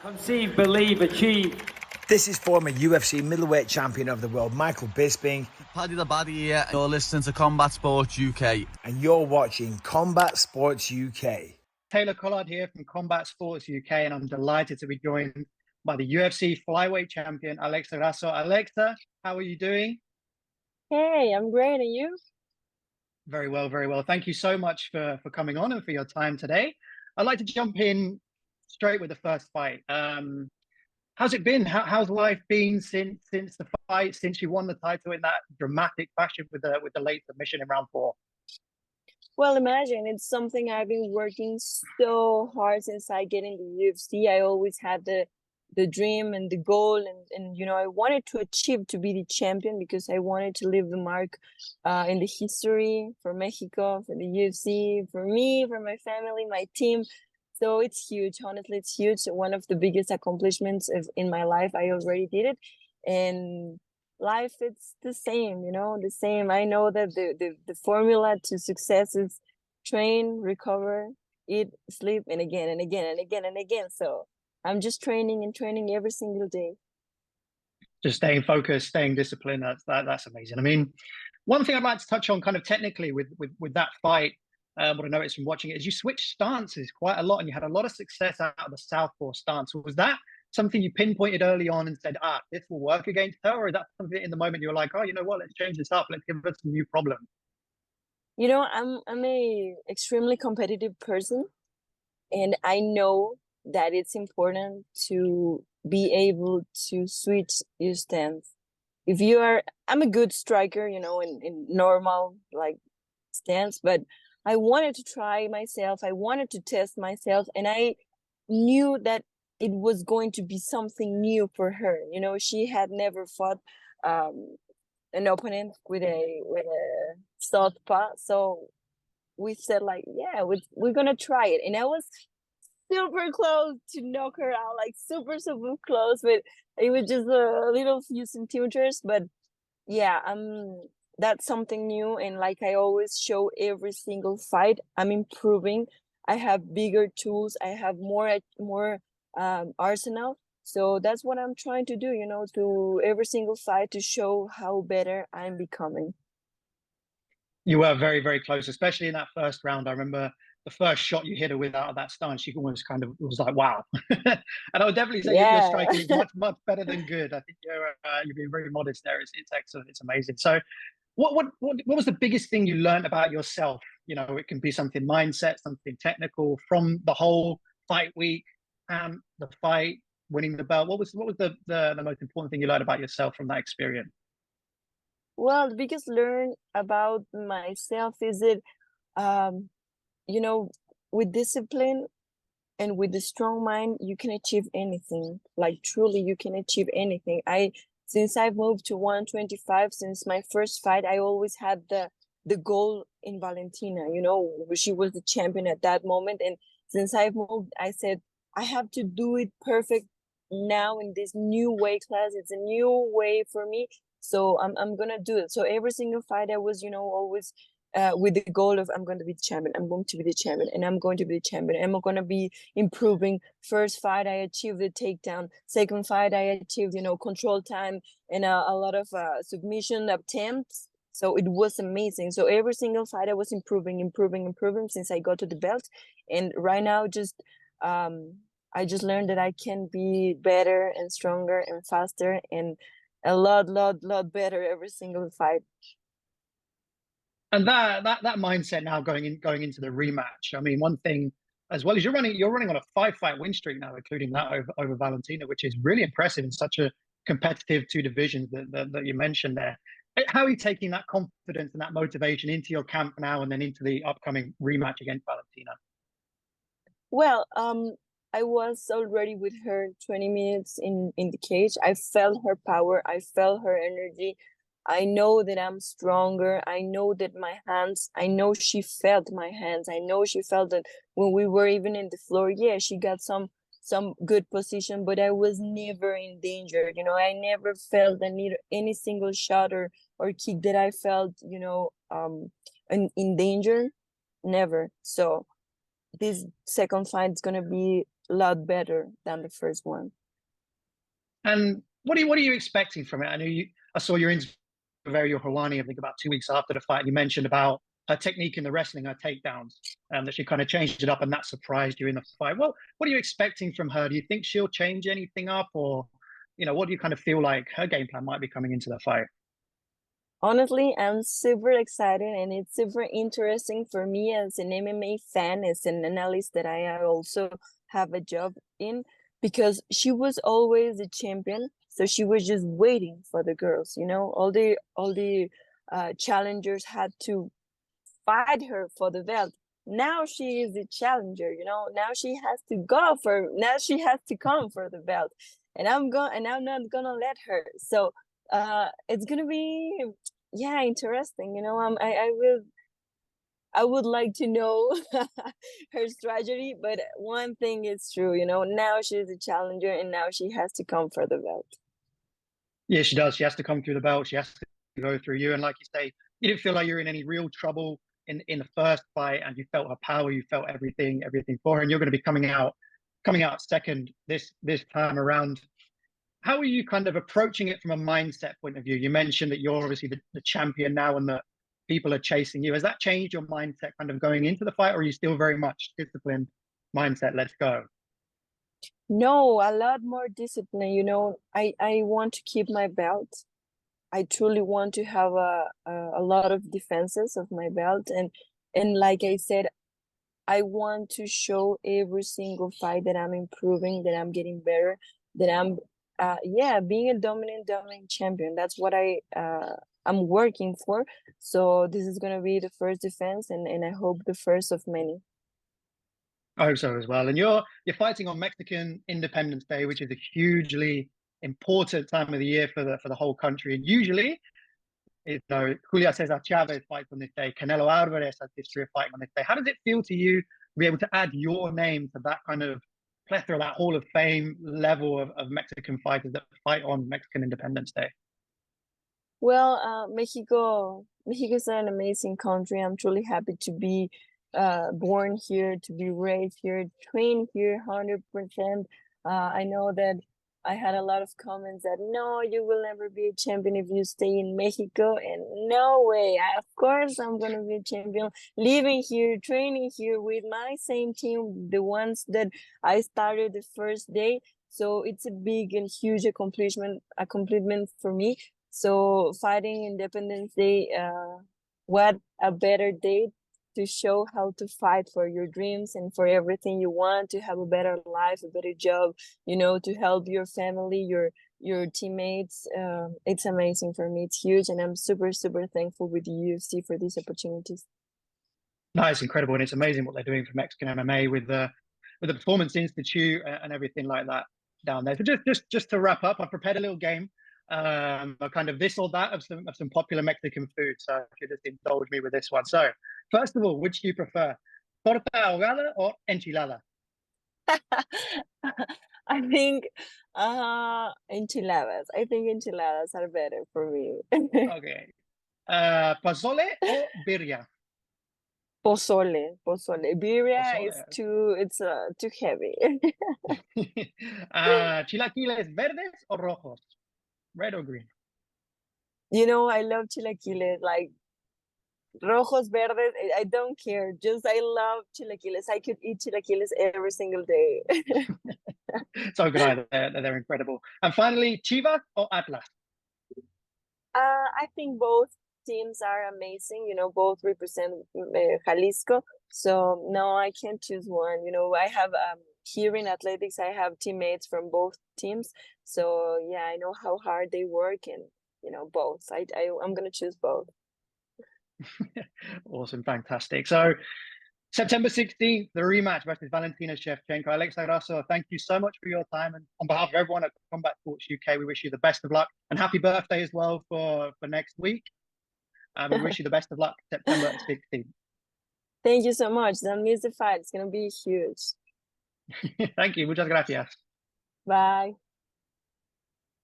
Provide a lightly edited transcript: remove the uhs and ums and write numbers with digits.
Conceive, believe, achieve. This is former UFC middleweight champion of the world, Michael Bisping. Paddy the Baddy here. You're listening to Combat Sports UK. And you're watching Combat Sports UK. Taylor Collard here from Combat Sports UK, and I'm delighted to be joined by the UFC Flyweight champion, Alexa Grasso. Alexa, how are you doing? Hey, I'm great. And you? Very well, very well. Thank you so much for coming on and for your time today. I'd like to jump in straight with the first fight. How's it been? How's life been since the fight, since you won the title in that dramatic fashion with the late submission in round 4? Well, imagine it's something I've been working so hard since I get in the UFC. I always had the dream and the goal, and you know, I wanted to achieve to be the champion because I wanted to leave the mark in the history for Mexico, for the UFC, for me, for my family, my team. So it's huge. Honestly, it's huge. One of the biggest accomplishments in my life. I already did it. And life, it's the same, you know, the same. I know that the formula to success is train, recover, eat, sleep, and again, and again, and again, and again. So I'm just training and training every single day. Just staying focused, staying disciplined. That's amazing. I mean, one thing I'd like to touch on kind of technically with that fight, what I noticed from watching it is you switched stances quite a lot, and you had a lot of success out of the southpaw stance. Was that something you pinpointed early on and said, this will work against her? Or is that something in the moment you were like, oh, you know what, let's change this up, let's give us some new problem? You know, I'm a extremely competitive person, and I know that it's important to be able to switch your stance. I'm a good striker, you know, in normal like stance, but I wanted to try myself. I wanted to test myself, and I knew that it was going to be something new for her. You know, she had never fought an opponent with a southpaw, so we said like, yeah, we're gonna try it. And I was super close to knock her out, like super close, but it was just a little few centimeters. But yeah, that's something new, and like I always show every single fight, I'm improving. I have bigger tools, I have more arsenal. So that's what I'm trying to do, you know, to every single fight to show how better I'm becoming. You were very, very close, especially in that first round. I remember the first shot you hit her with out of that stance, she almost kind of was like, wow. And I would definitely say your striking is much, much better than good. I think you're being very modest there. It's excellent. It's amazing. So what was the biggest thing you learned about yourself? You know, it can be something mindset, something technical from the whole fight week and the fight, winning the belt. What was the most important thing you learned about yourself from that experience? Well, the biggest learn about myself is that, you know, with discipline and with a strong mind, you can achieve anything. Like truly, you can achieve anything. Since I've moved to 125, since my first fight, I always had the goal in Valentina. You know, she was the champion at that moment, and since I've moved, I said I have to do it perfect now in this new weight class. It's a new way for me, so I'm gonna do it. So every single fight, I was, you know, always with the goal of I'm going to be the champion, I'm going to be the champion, and I'm going to be the champion. I'm going to be improving. First fight, I achieved the takedown. Second fight, I achieved, you know, control time and a lot of submission attempts. So it was amazing. So every single fight, I was improving since I got to the belt. And right now, I just learned that I can be better and stronger and faster and a lot better every single fight. And that mindset now going into the rematch. I mean, one thing as well is you're running on a 5-fight win streak now, including that over Valentina, which is really impressive in such a competitive 2 divisions that you mentioned there. How are you taking that confidence and that motivation into your camp now and then into the upcoming rematch against Valentina? Well, I was already with her 20 minutes in the cage. I felt her power. I felt her energy. I know that I'm stronger. I know that I know she felt my hands. I know she felt that when we were even in the floor, yeah, she got some good position, but I was never in danger. You know, I never felt any single shot or kick that I felt, you know, in danger. Never. So this second fight is going to be a lot better than the first one. And what are you expecting from it? I saw your interview with Ariel Helwani, I think about 2 weeks after the fight. You mentioned about her technique in the wrestling, her takedowns, that she kind of changed it up, and that surprised you in the fight. Well, what are you expecting from her? Do you think she'll change anything up, or what do you kind of feel like her game plan might be coming into the fight? Honestly, I'm super excited, and it's super interesting for me as an MMA fan, as an analyst that I also have a job in, because she was always the champion. So she was just waiting for the girls, all the challengers had to fight her for the belt. Now she is the challenger, now she has to now she has to come for the belt. And I'm not gonna let her. So it's gonna be, yeah, interesting. I would like to know her strategy, but one thing is true, now she's a challenger and now she has to come for the belt. Yeah, she does. She has to come through the belt. She has to go through you. And like you say, you didn't feel like you're in any real trouble in the first fight, and you felt her power. You felt everything for her. And you're going to be coming out second this time around. How are you kind of approaching it from a mindset point of view? You mentioned that you're obviously the champion now, and that people are chasing you. Has that changed your mindset kind of going into the fight, or are you still very much disciplined mindset? Let's go. No, a lot more discipline. I want to keep my belt. I truly want to have a lot of defenses of my belt, and like I said, I want to show every single fight that I'm improving, that I'm getting better, that I'm being a dominant champion. That's what I'm working for. So this is gonna be the first defense, and I hope the first of many. I hope so as well. And you're fighting on Mexican Independence Day, which is a hugely important time of the year for the whole country. And usually, Julio Cesar Chavez fights on this day. Canelo Alvarez has history of fighting on this day. How does it feel to you to be able to add your name to that kind of plethora, that Hall of Fame level of Mexican fighters that fight on Mexican Independence Day? Well, Mexico is an amazing country. I'm truly happy to be born here, to be raised here, trained here 100%. I know that I had a lot of comments that no, you will never be a champion if you stay in Mexico, and no way. Of course, I'm gonna be a champion. Living here, training here with my same team, the ones that I started the first day. So it's a big and huge accomplishment for me. So fighting Independence Day, what a better day to show how to fight for your dreams and for everything you want, to have a better life, a better job, to help your family, your teammates. It's amazing for me. It's huge, and I'm super, super thankful with the UFC for these opportunities. No, it's incredible, and it's amazing what they're doing for Mexican MMA with the Performance Institute and everything like that down there. So just to wrap up, I've prepared a little game, a kind of this or that of some popular Mexican food. So if you just indulge me with this one. So first of all, which do you prefer, torta ahogada or enchilada? I think enchiladas. I think enchiladas are better for me. Okay. Pozole or birria? Pozole. Birria is Pozole. too heavy. Chilaquiles verdes or rojos? Red or green? I love chilaquiles, like rojos, verdes. I don't care. Just I love chilaquiles. I could eat chilaquiles every single day. So good either. They're incredible. And finally, Chivas or Atlas? I think both teams are amazing. Both represent Jalisco. So no, I can't choose one. I have here in athletics, I have teammates from both teams. So yeah, I know how hard they work, and both. I'm gonna choose both. Awesome, fantastic. So September 16th, the rematch versus Valentina Shevchenko. Alexa Grasso, thank you so much for your time. And on behalf of everyone at Combat Sports UK, we wish you the best of luck, and happy birthday as well for next week. We wish you the best of luck, September 16th. Thank you so much. Don't miss the fight. It's going to be huge. Thank you. Muchas gracias. Bye.